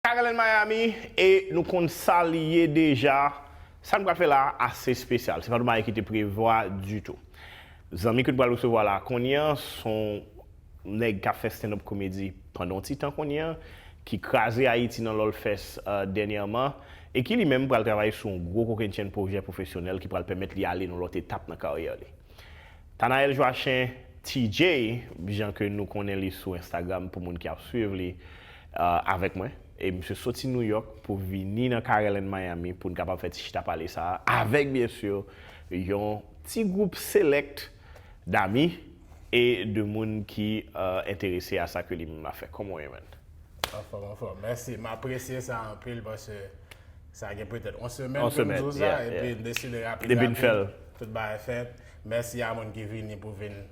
Carel en Miami et nous comptons saluer déjà. Ça nous va faire là assez spécial. C'est pas de qui te prévoit du tout. Les amis que nous allons recevoir là, qu'on y a, sont nèg qui a fait stand-up comédie pendant un petit temps qu'on y a, qui crasé Haïti dans l'Olfest dernièrement et qui lui-même va travailler sur un gros projet professionnel qui va le permettre d'aller dans l'autre étape dans la carrière. Tanael Joachim, TJ, bien que nous connaissons sur Instagram pour les gens qui a suivi avec moi. Et je suis sorti de New York pour venir dans Carel en Miami pour nous capable faire chita parler ça avec bien sûr un petit groupe select d'amis et de monde qui intéressés à ça que lui m'a fait. Comment est man? Enfin, merci. M'apprécier ça un peu parce que ça a peut-être une semaine pour nous ça et puis décider rapidement. Tout va fait. Merci à mon qui vient pour venir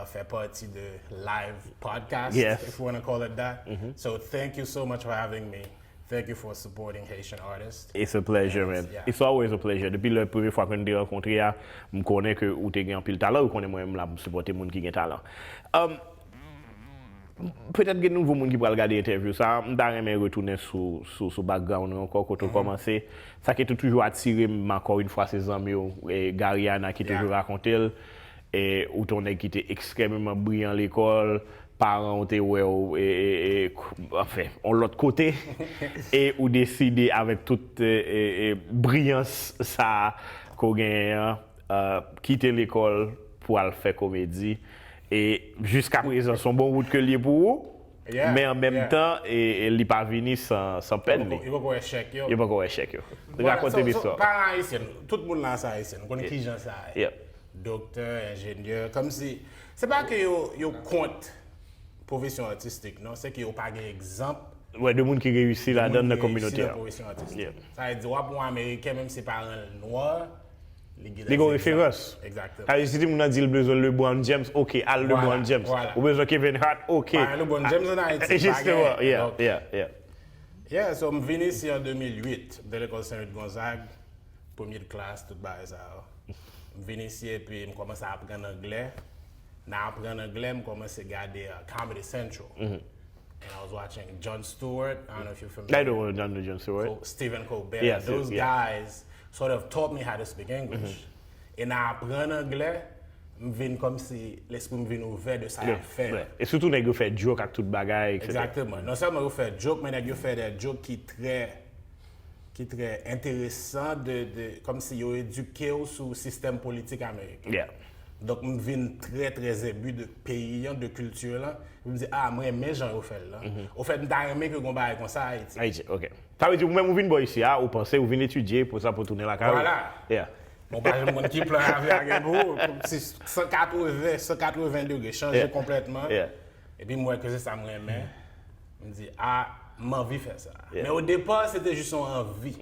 faire partie de live podcast, if you want to call it that. So thank you so much for having me. Thank you for supporting Haitian artists. It's a pleasure, man. Yeah. It's always a pleasure. Depuis la première fois que nous avons rencontré, je connais que vous avez un pile talent, ou connais moi-même là pour supporter les gens qui ont talent. Peut-être que nous gens qui vont regarder l'interview, ça, je vais retourner sur le background encore quand on commence. Ça qui est toujours attiré, encore une fois, ces amis, et Gariana qui toujours raconté. Et où ton qui était extrêmement brillant à l'école, parents étaient enfin, on l'autre côté, et où décidé avec toute brillance ça qu'on gagne quitter l'école pour aller faire comédie. Et jusqu'à présent, son bon route que lié pour vous. Mais en même temps, il n'est pas venu sans peine. Il va pas échec. Il va pas échec. Racontez l'histoire. Parents haïtiens, tout le monde là ça haïtien. On connaît qui j'en ça. Docteur, ingénieur, comme si. C'est pas que yo compte profession artistique, non? C'est que yo pas d'exemple. Ouais, de monde qui réussit là dans la communauté. Profession artistique. Ça veut dire, pour un Américain, même si c'est pas un noir, les gros références. Exactement. Car si on a dit le besoin de LeBron James, ok, al LeBron James. Ou besoin de Kevin Hart, ok. LeBron James en Haïti. Justement, yeah, so je suis venu ici en 2008, de l'école Saint-Louis-Gonzague, première classe, tout bas ça. Je suis venu ici et puis je commence à apprendre anglais. Dans apprendre anglais, je commence à regarder Comedy Central. And I was watching Jon Stewart, I don't know if you're familiar. I don't know Jon Stewart. Stephen Colbert. Those guys sort of taught me how to speak English. Et dans apprendre anglais, je viens comme si l'esprit me vient ouvert de ça à faire. Et surtout, vous faites joke avec toute bagaille, etc. Exactement. Non seulement vous faites joke, mais vous faites des jokes qui est très intéressant, comme si vous éduqué sur le système politique américain. Yeah. Donc, je viens très ému de pays, de culture. Là. Je me dis, moi, mes gens, vous faites là. Au fait, je suis que vous comme ça à Haïti. Haïti, ok. Ça veut dire, vous-même, vous venez ici, vous pensez, vous venez étudier pour ça, pour tourner la carrière. Voilà. Yeah. Bon, par exemple, qui pleure avec vous, comme si 180 degrés, changer complètement. Yeah. Et puis, moi, que c'est ça, moi, je me dis, j'ai envie de faire ça. Yeah. Mais au départ, c'était juste une envie.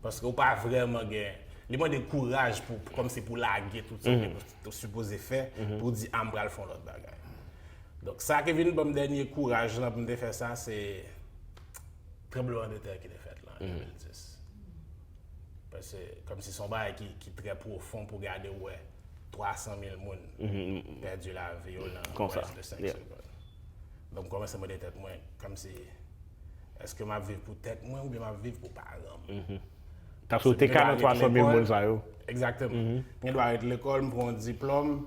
Parce que vous pas vraiment gagné. Il y a des courage comme c'est pour laguer tout ça que supposé faire pour dire je vais faire l'autre bagaille. Donc ça qui vient comme dernier courage là pour me faire ça c'est tremblement de terre qui est fait là en 2010. Parce que comme si son bail qui très profond pour garder 300 000 personnes perdu la vie dans moins de 5 secondes. Donc comment ça me tête moi comme si est-ce que m'a vivre pour tête moi ou bien m'a vivre pour parents. T'as sauté 43 000 personnes. Exactement. Je dois être à l'école, je prends un diplôme,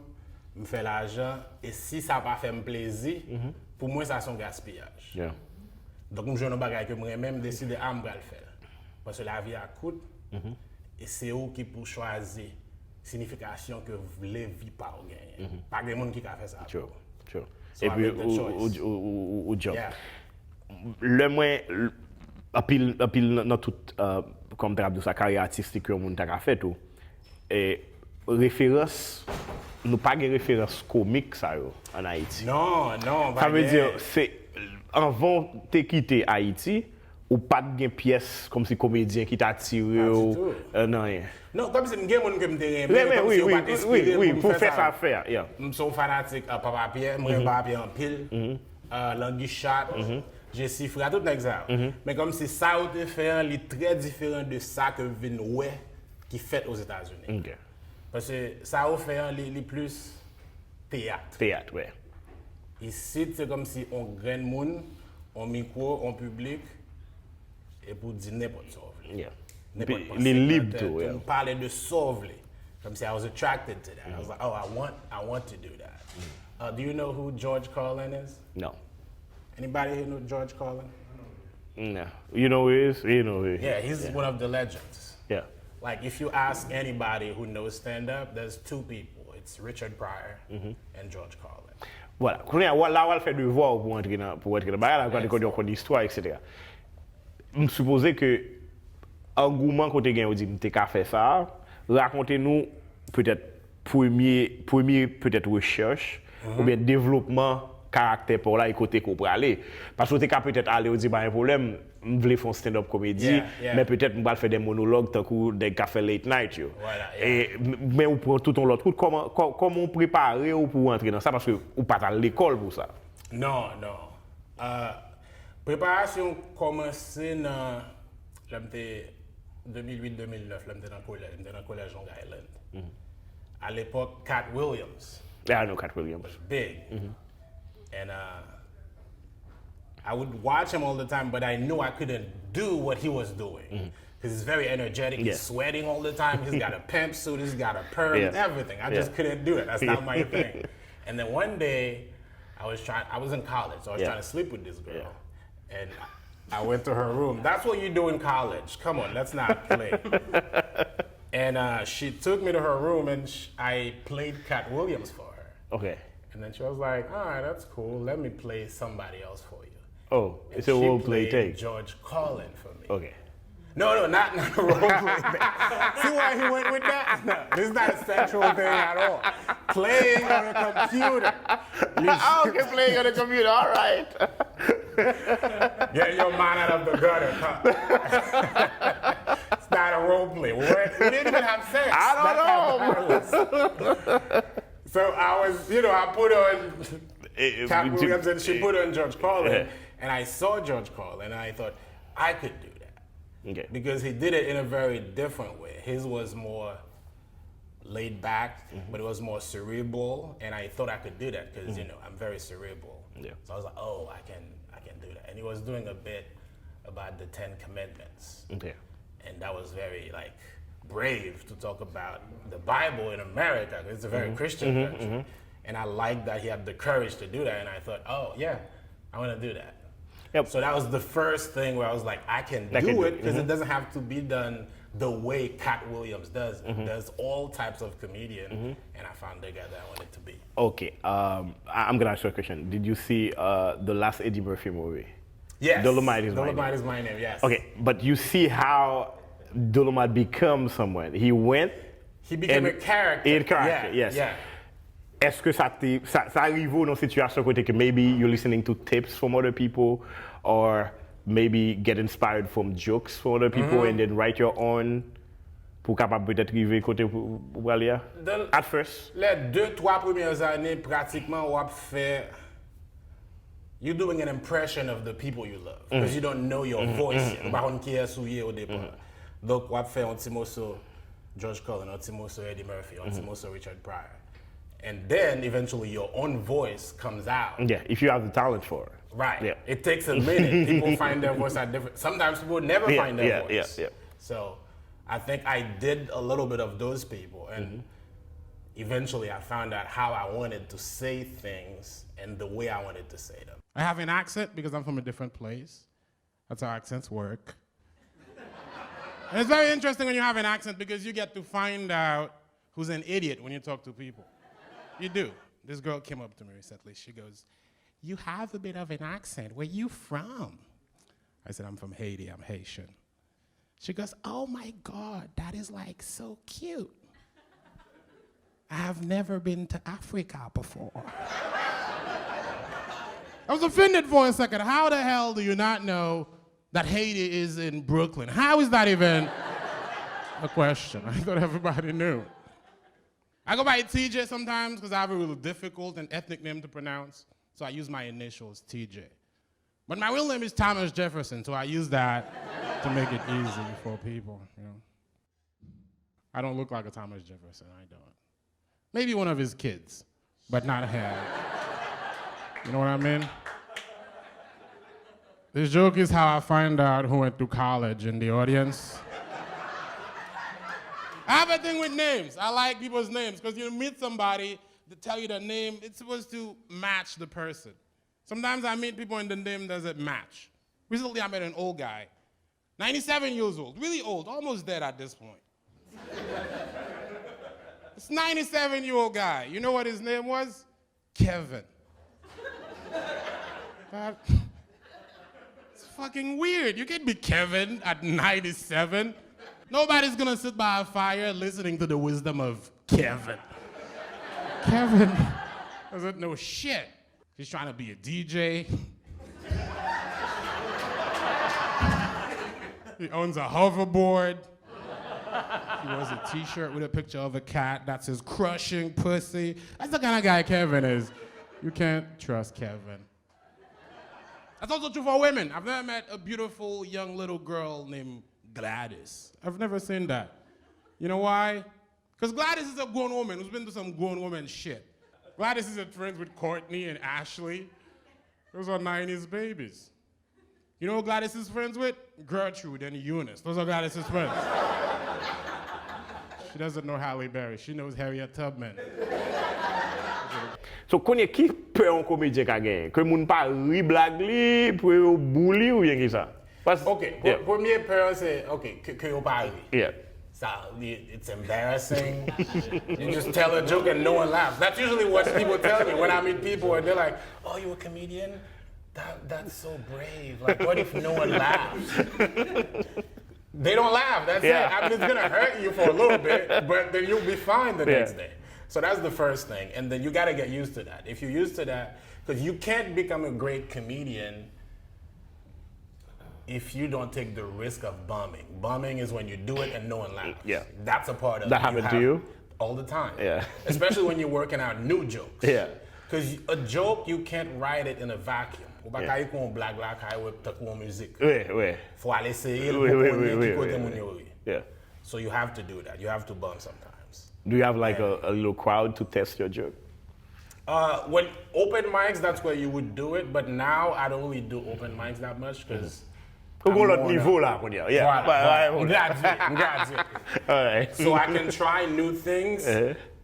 je fais l'argent. Et si ça n'a pas fait plaisir, pour moi, ça c'est un gaspillage. Yeah. Donc, je ne sais que moi-même décider à me le faire. Parce que la vie a coûte. Et c'est eux qui pour choisir la signification que vous voulez vivre par gagner. Pas des gens qui ont fait ça. Sure. Et puis, au job. Le moins, dans toute. Comme de sa carrière artistique que mon a fait tout et référence nous pas de référence comique ça en Haïti. Non, ça veut dire c'est avant de quitter Haïti ou pas de pièce comme si comédien qui t'a tiré ou non rien. Non, comme si m'gien moun que m'te oui, pour faire ça faire. Je suis fanatique à Papa Pierre, moi Papa Pierre en pile, Languille Chat. J'ai chiffré tout l'exemple. Mais comme si ça a fait, il est très différent de ça que qui fait aux États-Unis. Parce que ça a fait les plus théâtre. Théâtre, ouais. Ici, c'est comme si on graine monde, on micro, on public, et pour dire n'importe quoi. Yeah. N'importe quoi. Les libres, tout, On parlait de sauver. Comme si I was attracted to that. I was like, oh, I want to do that. Do you know who George Carlin is? No. Anybody here know George Carlin? No. You know who he is? You know who he is. Yeah, he's one of the legends. Yeah. Like, if you ask anybody who knows stand-up, there's two people. It's Richard Pryor and George Carlin. Voilà. Là, on va faire devoir pour entrer dans le bagage, quand on dit histoire, etc. Je suppose que engouement côté gain, on dit, t'es qu'à faire ça, racontez-nous peut-être premier peut-être recherche ou bien développement caractère pour là et côté qu'on peut aller. Parce que t'es qu'à peut-être aller, on dit, bah, un problème, je voulais faire un stand-up comédie, mais peut-être on va faire des monologues, tant que des cafés late night. Voilà, mais on prend tout l'autre route. Comment on prépare pour entrer dans ça? Parce que on pas à l'école pour ça. Non. Préparation commencé dans 2008-2009, j'étais dans le collège Long Island. À l'époque, Cat Williams. Yeah, I know Cat Williams. Was big. And I would watch him all the time, but I knew I couldn't do what he was doing. Because he's very energetic, he's sweating all the time, he's got a pimp suit, he's got a perm, everything. I just couldn't do it, that's not my thing. And then one day, I was in college, so I was trying to sleep with this girl. And I went to her room. That's what you do in college. Come on, let's not play. And she took me to her room and I played Cat Williams for her. Okay. And then she was like, all right, that's cool. Let me play somebody else for you. Oh, and it's a role play thing. George Carlin for me. Okay. No, not a role play thing. See why he went with that? No, this is not a sexual thing at all. Playing on a computer. Okay, playing on a computer, all right. Get your mind out of the gutter, huh? It's not a role play. We didn't even have sex. I don't know. So I was, I put on Cat Williams and she put on George Carlin. And I saw George Carlin and I thought, I could do that. Okay. Because he did it in a very different way. His was more laid back, but it was more cerebral. And I thought I could do that because, I'm very cerebral. Yeah. So I was like, oh, I can do that. And he was doing a bit about the 10 Commandments. Okay. And that was very, brave to talk about the Bible in America. It's a very Christian country. And I liked that he had the courage to do that. And I thought, oh, yeah, I want to do that. Yep. So that was the first thing where I was like, I can do it because it doesn't have to be done the way Cat Williams does. There's all types of comedian. And I found the guy that I wanted to be. Okay. I'm going to ask you a question. Did you see the last Eddie Murphy movie? Yes. Dolomite is my name, yes. Okay, but you see how Dolomite becomes someone. He became a character. A character, yes. Yeah. Est-ce que ça arrive dans une situation côté que maybe you're listening to tips from other people or maybe get inspired from jokes from other people and then write your own pour capable peut-être arriver côté pour aller at first? Les 2-3 premières années, pratiquement, you're doing an impression of the people you love because you don't know your voice. Par contre, qui est souillé au départ. Donc, on fait un petit morceau George Carlin, un petit morceau Eddie Murphy, un petit morceau Richard Pryor. And then eventually your own voice comes out. Yeah, if you have the talent for it. Right. Yeah. It takes a minute. People find their voice at different. Sometimes people never find their voice. Yeah. So I think I did a little bit of those people, and eventually I found out how I wanted to say things and the way I wanted to say them. I have an accent because I'm from a different place. That's how accents work. And it's very interesting when you have an accent because you get to find out who's an idiot when you talk to people. You do. This girl came up to me recently. She goes, "You have a bit of an accent. Where you from?" I said, "I'm from Haiti. I'm Haitian." She goes, "Oh my God, that is so cute. I have never been to Africa before." I was offended for a second. How the hell do you not know that Haiti is in Brooklyn? How is that even a question? I thought everybody knew. I go by TJ sometimes because I have a really difficult and ethnic name to pronounce, so I use my initials, TJ. But my real name is Thomas Jefferson, so I use that to make it easy for people. I don't look like a Thomas Jefferson, I don't. Maybe one of his kids, but not him. You know what I mean? This joke is how I find out who went to college in the audience. I have a thing with names. I like people's names, because you meet somebody, to tell you the name, it's supposed to match the person. Sometimes I meet people and the name doesn't match. Recently I met an old guy, 97 years old, really old, almost dead at this point. This 97-year-old guy, you know what his name was? Kevin. It's fucking weird. You can't be Kevin at 97. Nobody's gonna sit by a fire listening to the wisdom of Kevin. Kevin doesn't know shit. He's trying to be a DJ. He owns a hoverboard. He wears a t-shirt with a picture of a cat that says crushing pussy. That's the kind of guy Kevin is. You can't trust Kevin. That's also true for women. I've never met a beautiful young little girl named Gladys. I've never seen that. You know why? Because Gladys is a grown woman who's been to some grown woman shit. Gladys isn't friends with Courtney and Ashley. Those are 90s babies. You know who Gladys is friends with? Gertrude and Eunice. Those are Gladys' friends. She doesn't know Halle Berry. She knows Harriet Tubman. So, konye ki pe yon komedyen ka gen? Ke moun pa ri blag li, pou yo bouli ou yen ki sa? OK, premier peur c'est OK, que yo pa ri. Yeah. So, it's embarrassing. You just tell a joke and no one laughs. That's usually what people tell me when I meet people and they're like, "Oh, you a comedian? That's so brave. Like, what if no one laughs?" They don't laugh, that's it. I mean, it's gonna hurt you for a little bit, but then you'll be fine the next day. So that's the first thing, and then you gotta get used to that. If you're used to that, because you can't become a great comedian if you don't take the risk of bombing. Bombing is when you do it and no one laughs. Yeah. That's a part of that happened to you? All the time. Yeah. Especially when you're working out new jokes. Yeah. Because a joke, you can't write it in a vacuum. Yeah. Yeah. So you have to do that. You have to bump sometimes. Do you have like a little crowd to test your joke? When open mics, that's where you would do it. But now I don't really do open mics that much because. So I can try new things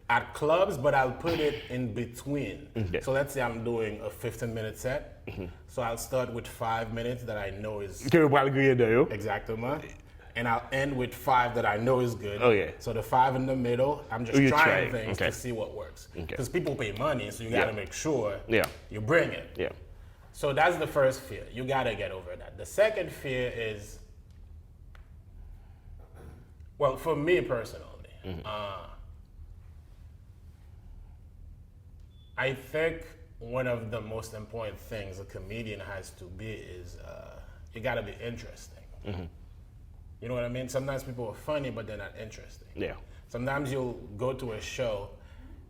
at clubs, but I'll put it in between. Okay. So let's say I'm doing a 15-minute set. So I'll start with 5 minutes that I know is exactement, and I'll end with 5 that I know is good. Okay. So the 5 in the middle, I'm just trying things to see what works. Because people pay money, so you gotta make sure you bring it. Yeah. So that's the first fear. You gotta get over that. The second fear is, well, for me personally, I think one of the most important things a comedian has to be is you gotta be interesting. You know what I mean? Sometimes people are funny, but they're not interesting. Yeah. Sometimes you'll go to a show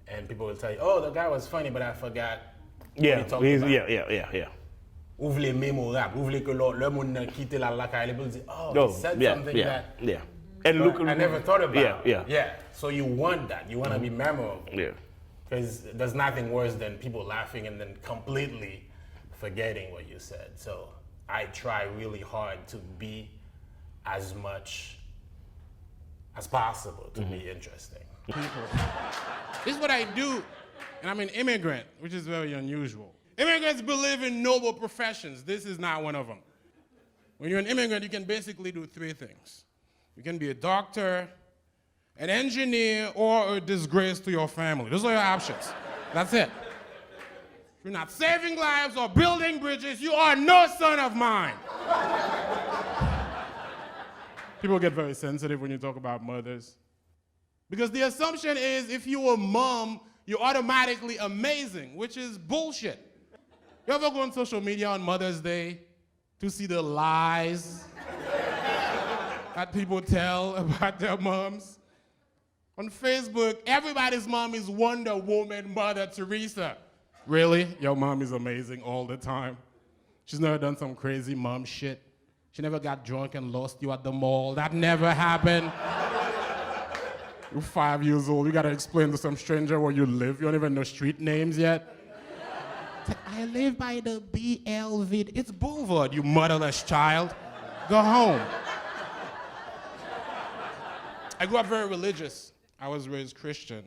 and people will tell you, "Oh, the guy was funny, but I forgot." Yeah. What he talked about. Yeah. Ou vle mémorable, ou vle que le monde nan kite la lakay, people say, "Oh, he said something that And look, I never thought about." Yeah. So you want that. You want to be memorable. Yeah. Because there's nothing worse than people laughing and then completely forgetting what you said. So I try really hard to be as much as possible to be interesting. This is what I do, and I'm an immigrant, which is very unusual. Immigrants believe in noble professions. This is not one of them. When you're an immigrant, you can basically do 3 things. You can be a doctor, an engineer, or a disgrace to your family. Those are your options. That's it. If you're not saving lives or building bridges, you are no son of mine. People get very sensitive when you talk about mothers. Because the assumption is if you're a mom, you're automatically amazing, which is bullshit. You ever go on social media on Mother's Day to see the lies that people tell about their moms? On Facebook, everybody's mom is Wonder Woman, Mother Teresa. Really? Your mom is amazing all the time. She's never done some crazy mom shit. She never got drunk and lost you at the mall. That never happened. You're 5 years old. You gotta explain to some stranger where you live. You don't even know street names yet. I live by the BLV. It's Boulevard, you motherless child. Go home. I grew up very religious. I was raised Christian.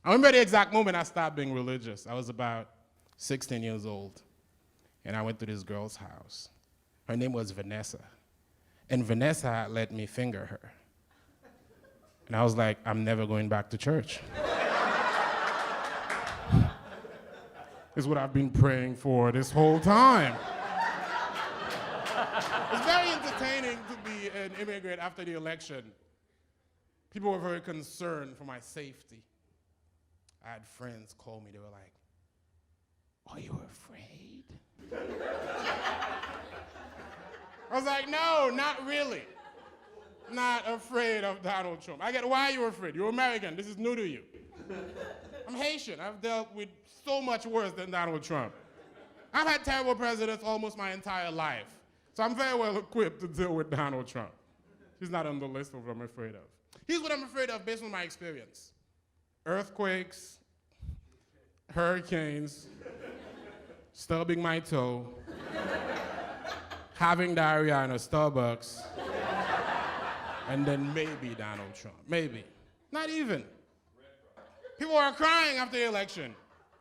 I remember the exact moment I stopped being religious. I was about 16 years old, and I went to this girl's house. Her name was Vanessa, and Vanessa let me finger her. And I was like, I'm never going back to church. This is what I've been praying for this whole time. It's very entertaining to be an immigrant after the election. People were very concerned for my safety. I had friends call me, they were like, are you afraid? I was like, no, not really. Not afraid of Donald Trump. I get, why are you afraid? You're American, this is new to you. I'm Haitian, I've dealt with so much worse than Donald Trump. I've had terrible presidents almost my entire life. So I'm very well equipped to deal with Donald Trump. He's not on the list of what I'm afraid of. Here's what I'm afraid of based on my experience. Earthquakes, hurricanes, stubbing my toe, having diarrhea in a Starbucks, and then maybe Donald Trump, maybe. Not even. People are crying after the election,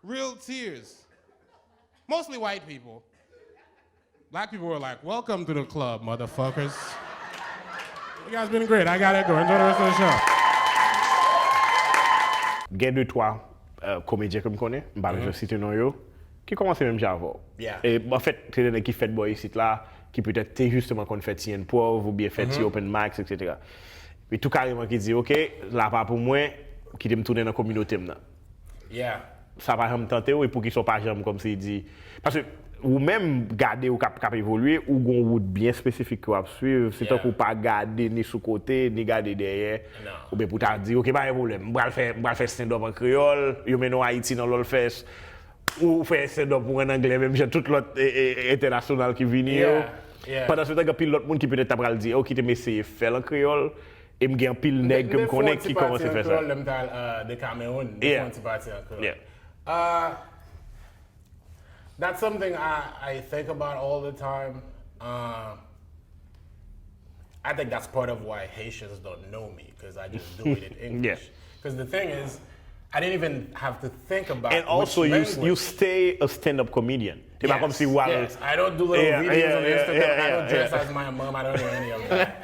real tears. Mostly white people. Black people were like, welcome to the club, motherfuckers. You guys been great, I gotta go, enjoy the rest of the show. Gen 2-3 comédiens que je connais, je vais citer non yo, qui commence même avant. Yeah. Et en fait, c'est des qui fait boy ici là, qui peut-être justement qu'on fait une pauvre ou bien fait open mics, etc. Puis tout carrément qui dit OK, là pas pour moi, qui me tourner dans la communauté maintenant. Yeah. Ça va me tenter et pour qu'ils soient pas jamais comme s'il dit parce que ou même garder ou cap évoluer ou gon route bien spécifique qu'on va suivre, c'est tant qu'on pas garder ni sous côté ni garder derrière ou bien pour t'a dire OK pas de problème, on va faire stand-up en créole, yo menon Haïti dans l'autre fest ou faire stand-up pour en anglais même j'ai tout l'autre international qui vient. Pendant ce temps il y a pile l'autre monde qui peut-être t'a pral dire OK tu m'essayer faire en créole et me gagne pile nèg que me connaît qui commence à faire ça. De Cameroun, that's something I think about all the time. I think that's part of why Haitians don't know me, because I just do it in English. Because the thing is, I didn't even have to think about it. And also, you stay a stand-up comedian. Yes, I don't do little videos on Instagram. I don't dress as my mom. I don't do any of that.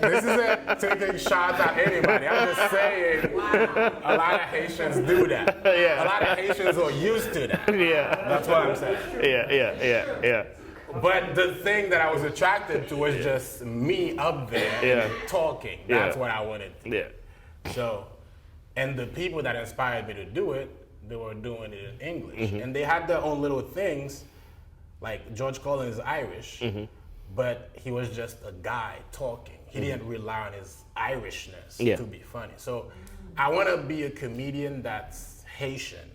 This isn't taking shots at anybody. I'm just saying a lot of Haitians do that. A lot of Haitians are used to that. That's what I'm saying. But the thing that I was attracted to was just me up there talking. That's what I wanted to do. So, and the people that inspired me to do it, they were doing it in English. And they had their own little things, like George Carlin is Irish, but he was just a guy talking. He didn't rely on his Irishness to be funny. So I want to be a comedian that's Haitian,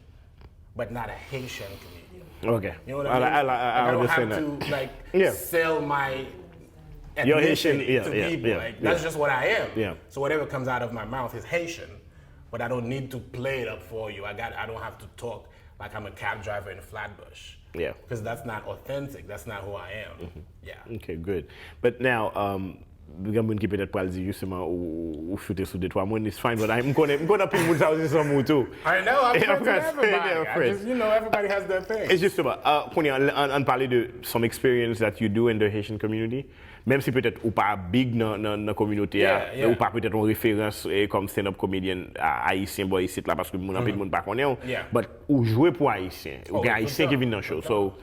but not a Haitian comedian. Okay. You know what I mean? I don't have to sell my ethnicity to people. That's just what I am. So whatever comes out of my mouth is Haitian, but I don't need to play it up for you. I don't have to talk like I'm a cab driver in Flatbush. Because that's not authentic. That's not who I am. Okay, good. But now, we're going to keep it at Palzi justement ou shooter sous 2-3 mois. It's fine, but I'm going to put more out some more too. I know, I'm friends with everybody. Just, everybody has their thing. It's justement, on parler de some experience that you do in the Haitian community, même si peut-être ou pas big dans la communauté, ou pas peut-être en référence comme stand-up comedian haïtien boy ici là parce que mon monde pas connaît, but ou jouer pour haïtien, ou bien haïtien qui vient dans show. So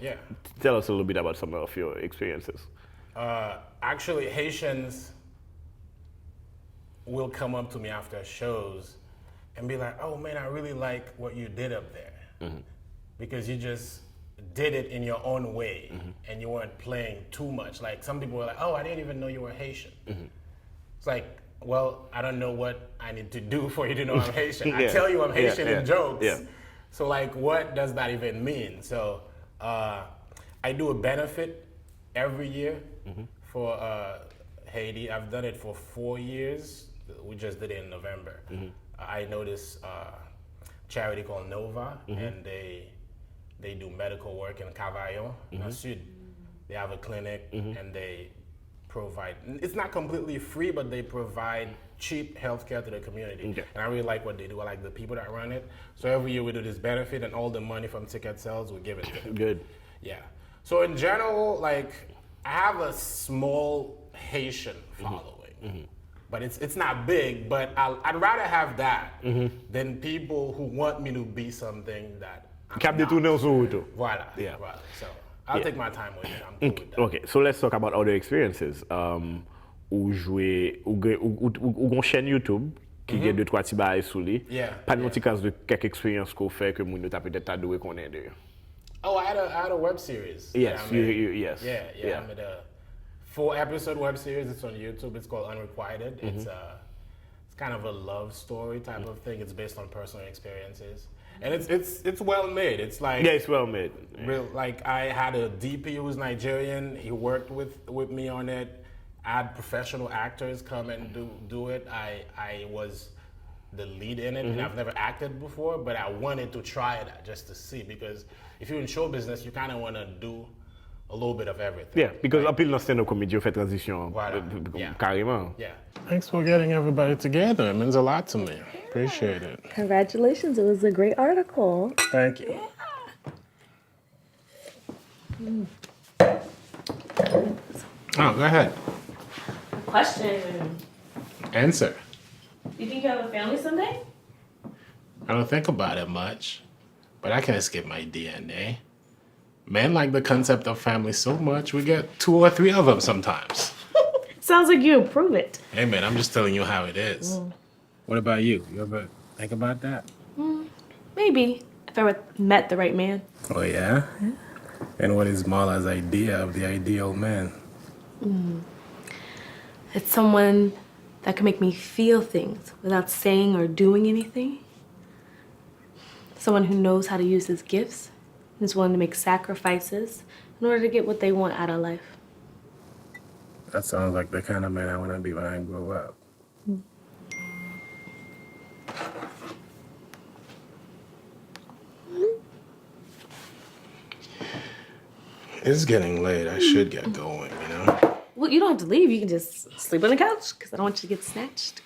tell us a little bit about some of your experiences. Actually, Haitians will come up to me after shows and be like, oh man, I really like what you did up there. Because you just did it in your own way and you weren't playing too much. Like some people were like, oh, I didn't even know you were Haitian. It's like, well, I don't know what I need to do for you to know I'm Haitian. I tell you I'm Haitian in jokes. So like, what does that even mean? So I do a benefit every year for Haiti. I've done it for 4 years. We just did it in November. I know this charity called Nova, and they do medical work in Cavaillon, in the Sud. They have a clinic, and they provide, it's not completely free, but they provide cheap healthcare to the community. And I really like what they do. I like the people that run it. So every year we do this benefit, and all the money from ticket sales, we give it to them. Good. Yeah. So in general, like, I have a small Haitian following. But it's not big, but I'd rather have that than people who want me to be something that I'm not. Voilà. Yeah. Voilà. So I'll take my time with it. I'm cool with that. Okay, so let's talk about other experiences. Ou gon chaîne YouTube qui a 2-3 petits bails sous lui. Pas de petit cas de quelques expériences qu'on fait que moun yo t'a peut-être doué connaît de. Oh, I had a web series. Yes, yes. Yeah. I made a 4-episode web series. It's on YouTube. It's called Unrequited. It's kind of a love story type of thing. It's based on personal experiences. And it's well made. It's like, yeah, it's well made. Real, like, I had a DP who's Nigerian. He worked with me on it. I had professional actors come and do it. I was the lead in it, and I've never acted before, but I wanted to try that just to see, because if you're in show business, you kind of want to do a little bit of everything. Yeah, because up in stand-up comedy, you fait transition carrément. Yeah. Thanks for getting everybody together. It means a lot to me. Appreciate it. Congratulations, it was a great article. Thank you. Oh, go ahead. Question. Answer. You think you have a family someday? I don't think about it much, but I can't escape my DNA. Men like the concept of family so much, we get 2 or 3 of them sometimes. Sounds like you approve it. Hey, man, I'm just telling you how it is. What about you? You ever think about that? Maybe, if I met the right man. Oh, yeah? And what is Marla's idea of the ideal man? It's someone that can make me feel things without saying or doing anything. Someone who knows how to use his gifts and is willing to make sacrifices in order to get what they want out of life. That sounds like the kind of man I want to be when I grow up. It's getting late. I should get going, you know? Well, you don't have to leave. You can just sleep on the couch, because I don't want you to get snatched.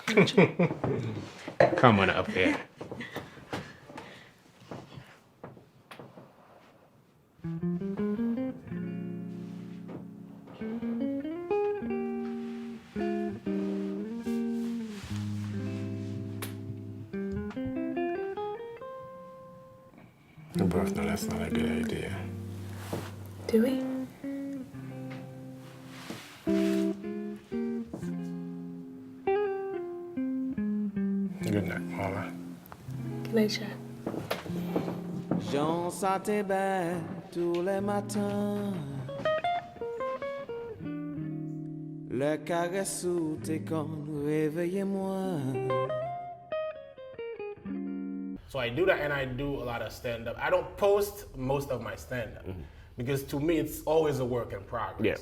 Come on up here. We both know that's not a good idea. Do we? Good night, Mama. Good night, Chad. J'en sentais bien tous les matins. Le caresse sous tes cornes, réveillez-moi. So I do that, and I do a lot of stand-up. I don't post most of my stand-up because to me it's always a work in progress. Yeah.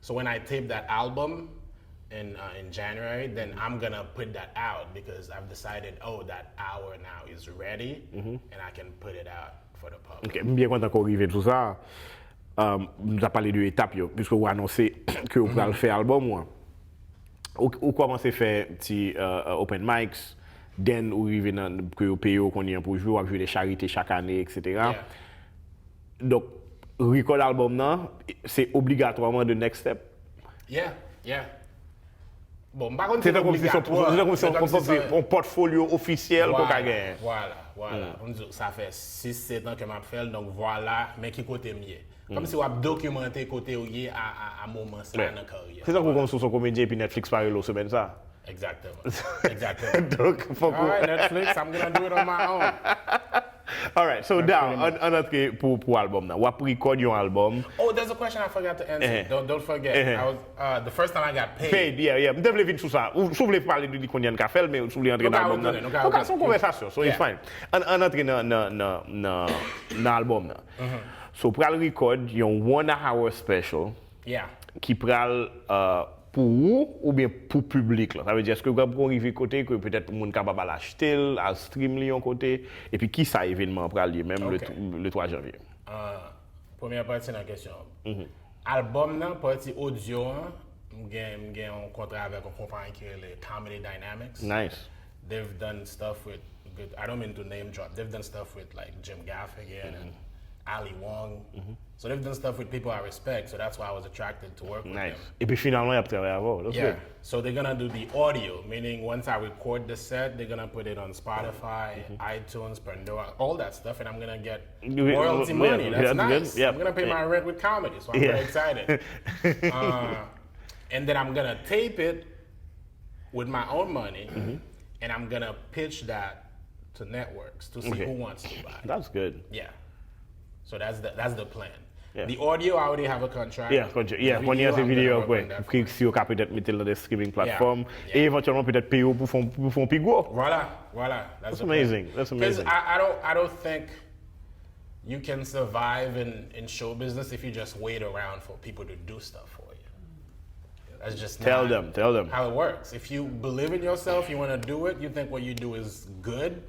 So when I tape that album in January, then I'm gonna put that out because I've decided, that hour now is ready, and I can put it out for the public. Ok, bien content qu'on arrive tout ça. Nous avons parlé de l'étape, puisque vous annoncez que vous allez faire l'album. Ou commencez à faire petit open mics, then vous arrivez que vous payez qu'on y a pour jouer, vous avez des charités chaque année, etc. Yeah. Donc, record l'album, c'est obligatoirement le next step. Yeah. Bon, par contre, C'est comme si c'est un portfolio officiel qu'on a gagné. Voilà. Ça fait 6-7 ans que je fais, donc voilà, mais qui côté mieux. Comme si on a documenté côté où il y a à moment ça dans la carrière. C'est ça qu'on commence sur son comédien puis Netflix par la semaine ça. Exactement. Donc, faut All right, Netflix, I'm gonna do it on my own. All right, so now, on entre pour l'album now. What record your album? Oh, there's a question I forgot to answer. Don't forget. I was the first time I got paid. Paid, yeah. Je devais venir sur ça. Ou si vous voulez parler de qu'on y a un café, mais si vous voulez entrer dans l'album. Donc, c'est une conversation, so it's fine. On entre dans l'album now. So, pour le record, you 1 hour special. Yeah. qui pral pour vous ou bien pour public là. Ça veut dire est-ce que vous avez arrivé côté que peut-être le monde capable l'acheter, à stream li en côté et puis qui ça événement pral lieu même le 3 janvier. Première partie de la question. Album là, partie audio, j'ai un contrat avec une compagnie qui est le Comedy Dynamics. Nice. They've done stuff with good. I don't mean to name drop. They've done stuff with like Jim Gaffigan and Ali Wong. So they've done stuff with people I respect. So that's why I was attracted to work with them. Et puis finalement, il a travaillé avant. That's good. So they're gonna do the audio, meaning once I record the set, they're gonna put it on Spotify, iTunes, Pandora, all that stuff, and I'm gonna get royalty money. That's nice. Good. I'm gonna pay my rent with comedy, so I'm very excited. And then I'm gonna tape it with my own money, and I'm gonna pitch that to networks to see who wants to buy. That's good. Yeah. So that's the plan. Yeah. The audio, I already have a contract. Quand il y a ces vidéos, après, si vous pouvez peut-être mettre dans des streaming platforms, et éventuellement peut-être payer pour faire plus gros. Voilà. That's amazing. That's amazing. I don't think you can survive in show business if you just wait around for people to do stuff for you. That's just Tell not them how it works. If you believe in yourself, you want to do it, you think what you do is good,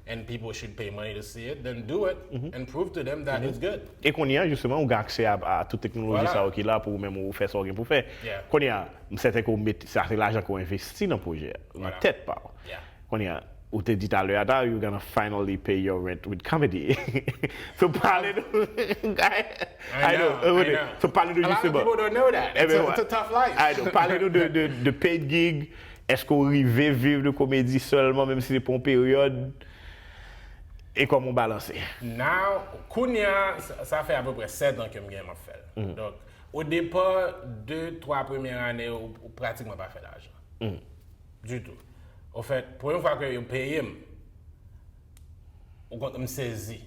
and people should pay money to see it, then do it and prove to them that it's good. Et qu'on y a justement, on a accès à toute technologie ça qui là pour même faire ça pour faire. Qu'on y a, c'est qu'on met ça c'est l'argent qu'on investit dans le projet, dans tête pas. Qu'on y a ou te dit à l'heure, you're gonna finally pay your rent with comedy. So parler de... I know. So parler de justement... A lot of people don't know that. It's a tough life. I know. Parler de paid gig, est-ce qu'on arrive à vivre de comédie seulement, même si c'est pour une période, et comment balancer? Now, Kounia, ça fait à peu près 7 ans que je m'en fais. Donc, au départ, 2-3 premières années, où pratiquement pas fait d'argent. Du tout. En fait, pour une fois que je paye, je me saisis.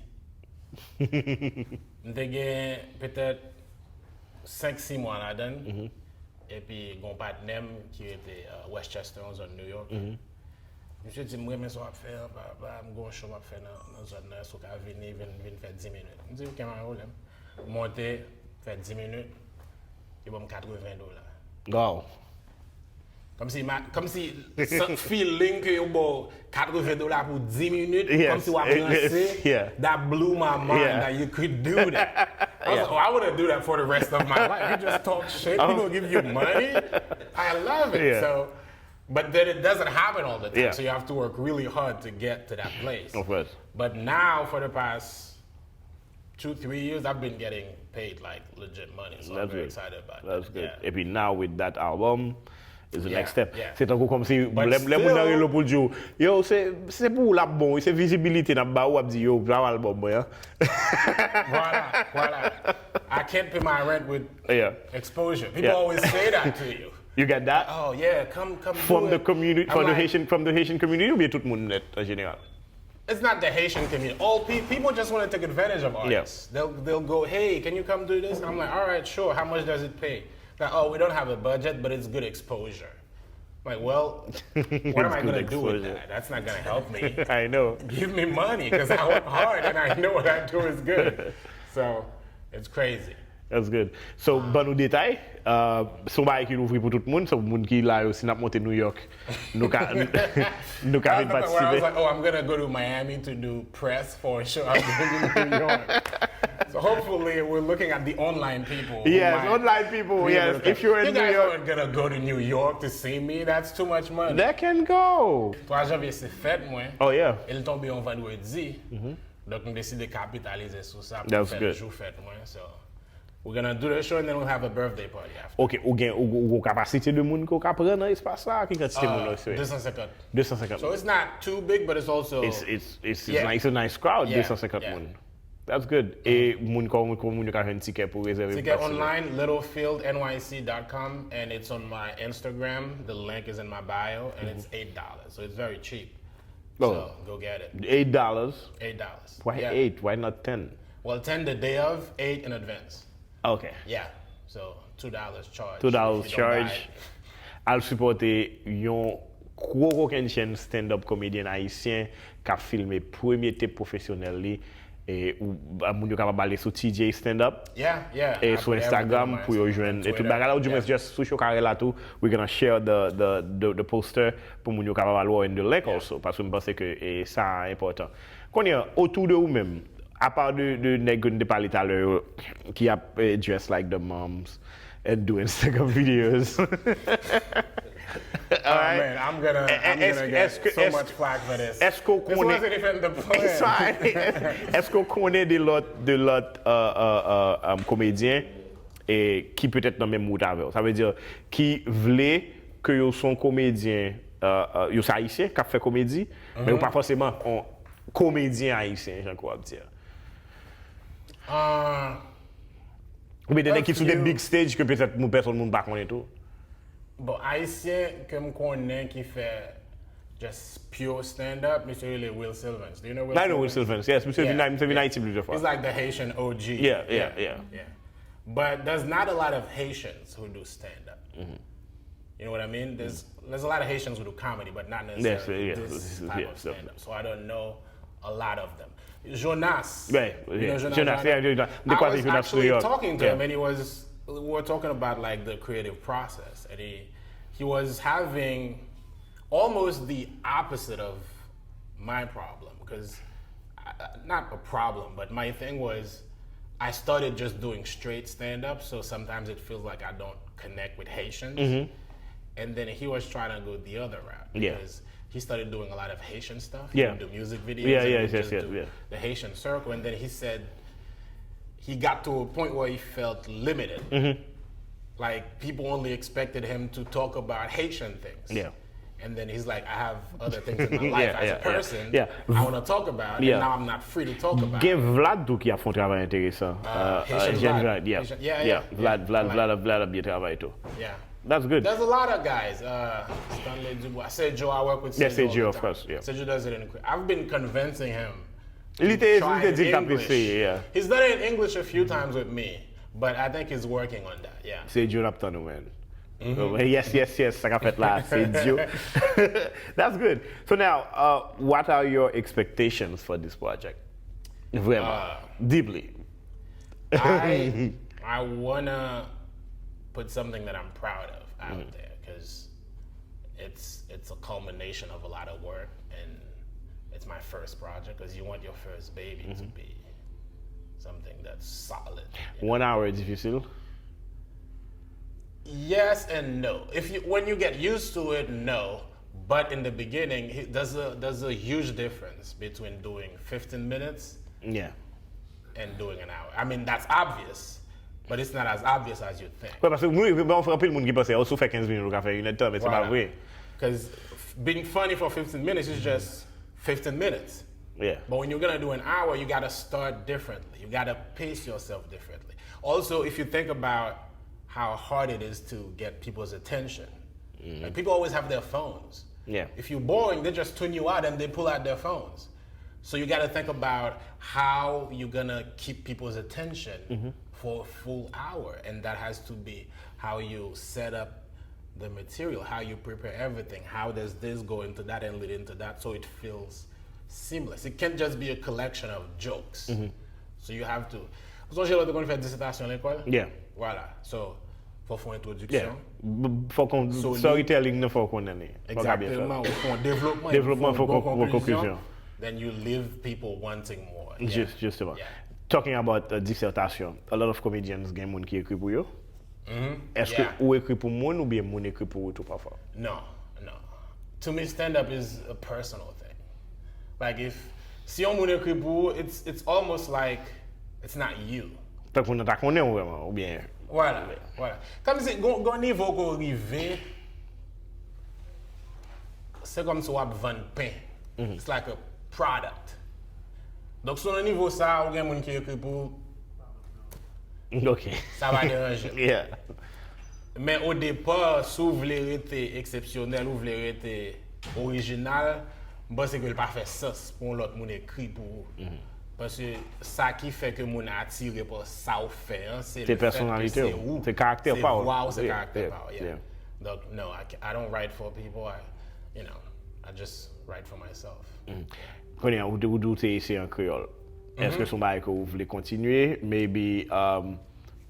J'ai peut-être 5-6 mois là-dedans. Et puis, j'ai un partenaire qui était à Westchester, en zone New York. Je me suis dit, moi, je vais faire, je vais show faire dans la zone, je vais venir faire 10 minutes. Je me suis dit, ok, un problème. Monter, faire 10 minutes, et bon, $80. Wow. Comme si ce feeling que bon $80 pour 10 minutes, comme si on a pensé, that blew my mind that you could do that. I was like, oh, I want to do that for the rest of my life. You just talk shit, people give you money. I love it. So, but then it doesn't happen all the time. So you have to work really hard to get to that place. Of course. But now for the past 2-3 years, I've been getting paid like legit money. So I'm very excited about that. That's good. Et puis now with that album, is the next step. Yeah. C'est encore comme si les gens dans pour dire yo c'est pour la bon, c'est visibilité dans ba ou dit yo là album moi. Voilà. I can't pay my rent with exposure. People always say that to you. You get that? Oh yeah, come from the community, from the Haitian community ou bien tout le monde net en général? It's not the Haitian community. All people just want to take advantage of artists. They'll go, hey, can you come do this? And I'm like, all right, sure. How much does it pay? Like, oh, we don't have a budget, but it's good exposure. I'm like, well, what am I going to do with that? That's not going to help me. I know. Give me money, because I work hard and I know what I do is good. So, it's crazy. That's good. So, ban nou détail, son bail qui l'ouvre pour tout le monde, so monde qui là aussi n'a monté New York, nous ka participer. I was like, oh, I'm going to go to Miami to do press for a show I'm doing in New York. So hopefully we're looking at the online people. Yes, online people, yes. If you're in New York. You guys aren't going to go to New York to see me. That's too much money. They can go. 3 janvier, c'est fête, moi. Oh, yeah. Il tombé en vendredi. Donc, on décide de capitaliser sur ça pour That's faire good. le jour fête, moi. So, we're going to do the show and then we'll have a birthday party after. OK, ou capacité de monde qu'on prend dans espace là, qui quantité de monde là? 250. 250. So it's not too big, but it's also... It's a nice crowd, 250 monde. That's good. Et moun ka un ticket pour réserver. Ticket online, littlefieldnyc.com, and it's on my Instagram. The link is in my bio, and it's $8, so it's very cheap. So go get it. $8. $8. Why 8? Why not 10? Well, 10 the day of, 8 in advance. Okay. Yeah. So $2 charge. $2 charge. I'll support yon gros chaîne stand-up comédien haïtien qui a filmé premier tape professionnel li. Et moun yo capable aller sur TJ stand up. Yeah, yeah. Et I sur put Instagram everything pour yo on my joindre et tout Twitter. bagage là ou du moins Yeah. just sur Chokarella tout, we're gonna share the poster pour moun yo capable aller in the link also parce que je pense que ça est important. Qu'on y a autour de vous même à part de nèg de parler tout à l'heure qui a dressed like the moms and do Instagram videos. Oh man, I'm gonna get so much flack for this. Est-ce qu'on This connaît wasn't even the plan. It's fine. Est-ce qu'on connaît de l'autre comédiens et qui peut-être dans le même mood avec vous? Ça veut dire qui voulait que yo son comédien yo sont haïtien qui fait comédie mais pas forcément un comédien haïtien, j'en crois dire. Mais des qui sur des big stage que peut-être personne ne pas connaît tout. Bon, haïtien que je connais qui fait just pure stand-up, Mr. Really Will Sylvans. Do you know Will I know Sylvans? Will Sylvans, yes. Mr. Haiti plusieurs fois. He's like the Haitian OG. Yeah. But there's not a lot of Haitians who do stand-up. You know what I mean? There's a lot of Haitians who do comedy, but not necessarily this type of stand-up. So I don't know a lot of them. Jonas. Right. You know Jonas. I was actually talking to him, and we were talking about like the creative process, and he was having almost the opposite of my problem, because not a problem, but my thing was I started just doing straight stand-up, so sometimes it feels like I don't connect with Haitians. And then he was trying to go the other route because he started doing a lot of Haitian stuff. He would do music videos. The Haitian circle. And then he said he got to a point where he felt limited. Like people only expected him to talk about Haitian things. Yeah. And then he's like, I have other things in my life as a person I want to talk about, and now I'm not free to talk about. Gen Vlad tout qui a fait un travail intéressant. Haitian Vlad. Vlad a bien travaillé tout. Yeah. That's good. There's a lot of guys. Stanley Dubois. Sergio, I work with Sergio. Yes, Sergio, all of the time. course. Yeah. Sergio does it in. I've been convincing him. Il était dit English. yeah. He's done it in English a few times with me, but I think he's working on that. Yeah. Sergio Napton, man. Yes, ça qu'a fait là, Sergio. That's good. So now, what are your expectations for this project? Vraiment, deeply. I wanna put something that I'm proud of out there, because it's a culmination of a lot of work, and it's my first project, because you want your first baby to be something that's solid. 1 hour difficile. Yes and no. When you get used to it, no. But in the beginning, there's a huge difference between doing 15 minutes and doing an hour. I mean, that's obvious, but it's not as obvious as you think. Ouais, parce que on fait un peu le monde qui pense aussi fait 15 minutes on va faire 1 heure, mais c'est pas vrai. Because being funny for 15 minutes is just 15 minutes. Yeah. But when you're gonna do an hour, you gotta start differently. You gotta pace yourself differently. Also, if you think about how hard it is to get people's attention, like people always have their phones. Yeah. If you're boring, they just tune you out and they pull out their phones. So you gotta think about how you're gonna keep people's attention for a full hour, and that has to be how you set up the material, how you prepare everything, how does this go into that and lead into that, so it feels seamless. It can't just be a collection of jokes. So you have to. Vous avez going to faire dissertation à l'école? Yeah. Voilà. So, faut faire une introduction. Faut qu'on storytelling ne faut qu'on ait. Exactement. Faut un développement. Développement faut qu'on conclusion. Then you leave people wanting more. Just about. Talking about dissertation, a lot of comedians gen moun qui écrit pour yo. Est-ce que ou écrit pour moun ou bien moun écrit pour ou tout parfois? No. To me, stand-up is a personal thing. Like si on moun écrit pour, it's almost like it's not you. Fait qu'on t'a connaît vraiment ou bien. Voilà. Comme si gon niveau qu'on arrive, c'est comme si on vend pain. It's like a product. Donc sur le niveau ça, ou gen moun qui écrit pour, OK. ça va déranger. Yeah. Mais au départ, si vous voulez être exceptionnel, ou vous voulez être original, c'est que le pas fait sens pour l'autre moun écrit pour. Parce que ça qui fait que mon attiré par ça ou fait, c'est le personnalité, fait que c'est où, c'est caractère power. Wow, c'est caractère power. Yeah. Donc no, I don't write for people. I just write for myself. Connais ou do c'est ici en créole. Est-ce que son bail que vous voulez continuer? Maybe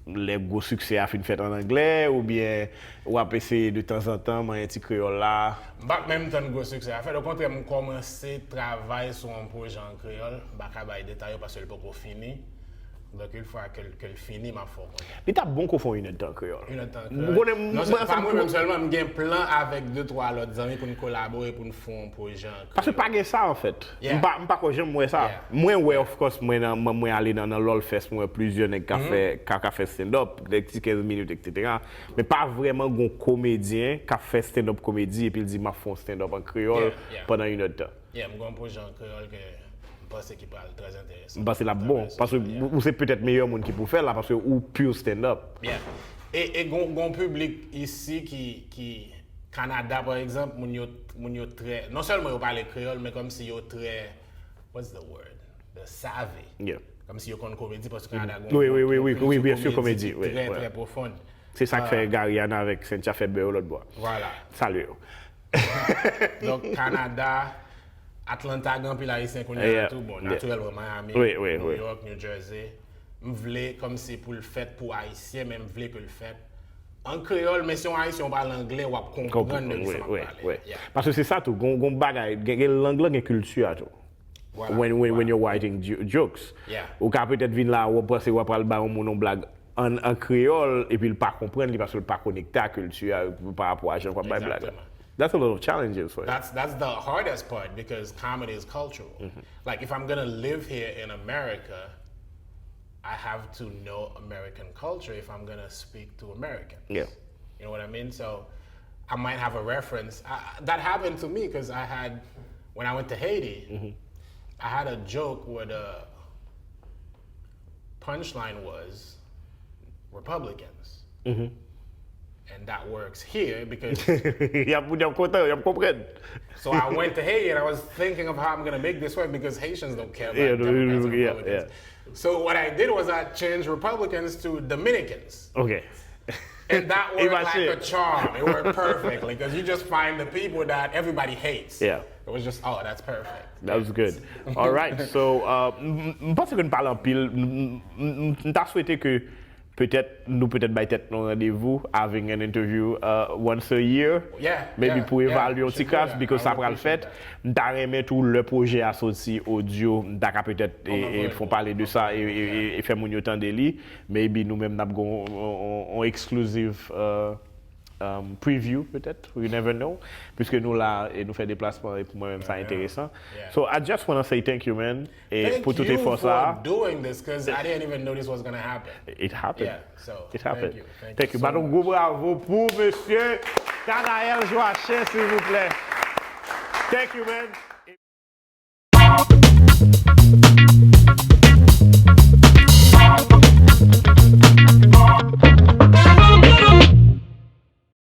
les gros succès à fin fait en anglais ou bien ou à essayer de temps en temps un petit créole là. Pas même temps de gros succès à faire. Au contraire, je commencé à travailler sur un projet en créole. Je vais détailler parce que le pas fini. Donc une fois qu'elle finit ma forme. Il t'a bon qu'on fait une temps créole. Une temps créole. Non, c'est pas moi-même seulement, j'ai un plan avec 2-3 autres amis pour nous collaborer, pour nous faire un projet en créole. Parce que pas ça en fait. Yeah. Pas que j'aime moi ça. Yeah. Moi ouais of course moi aller dans LOL Fest moi plusieurs nèg qui fait stand up des petits 15 minutes etc. Mais pas vraiment un comédien qui fait stand up comédie et puis il dit m'a fait stand up en créole pendant une heure de temps. Yeah, j'ai un projet en créole que je pense qu'il parle très intéressant. Parce que là bon parce que vous c'est peut-être meilleur monde qui pour faire là parce que ou pure stand up. Yeah. Et un public ici qui Canada par exemple, moun yo très non seulement yo parle créole mais comme si yo très what's the word? The savvy. Yeah. Comme si yo connaît comédie parce que Canada Oui, bien sûr comédie, oui. Très profonde. C'est ça que fait Gariana avec Cynthia Faber l'autre bois. Voilà. Salut. Donc Canada, Atlanta, Gampil haïtien qu'on y a tout bon, naturellement Miami, New York, New Jersey. Je voulais comme c'est pour le fait pour haïtien, mais je voulais que le fait en créole, mais si on haïtien on parle anglais, on va comprendre de ce qu'on parle. Parce que c'est ça tout, gon bagay, l'anglais est culture tout. Voilà, when you're writing jokes. Yeah. Ou ka peut-être venir là ou penser ou parler ba mon blague en créole et puis il pas comprendre parce qu'il pas connecté à culture par rapport à gens quoi blague. That's a lot of challenges for you. That's the hardest part because comedy is cultural. Like if I'm gonna live here in America, I have to know American culture if I'm gonna speak to Americans. Yeah. You know what I mean? So I might have a reference. That happened to me because when I went to Haiti, I had a joke where the punchline was Republicans. And that works here because so I went to Haiti and I was thinking of how I'm gonna make this work because Haitians don't care about Democrats and Republicans. So what I did was I changed Republicans to Dominicans. Okay. And that worked like a charm. It worked perfectly because you just find the people that everybody hates. Yeah. It was just, oh, that's perfect. That was good. All right. So, je pense que nous parlons en pile. Nous t'as souhaité que peut-être peut-être un rendez-vous avec un interview once a year. Yeah. Maybe pour évaluer un petit classe because ça prend le appreciate fait. T'as remis tout le projet associé audio. T'as peut-être font parler de ça et faire mon autant de lui. Maybe nous-mêmes n'avons un exclusive preview peut-être, you never know, puisque nous là et nous fait des placements et pour moi-même c'est intéressant. Yeah. So I just want to say thank you man et Thank pour tout you effort for ça. doing this because I didn't even know this was going to happen. It happened. Yeah, so It happened. Thank you. Bah donc gros bravo pour monsieur Tanael Joachim s'il vous plaît. Thank you man.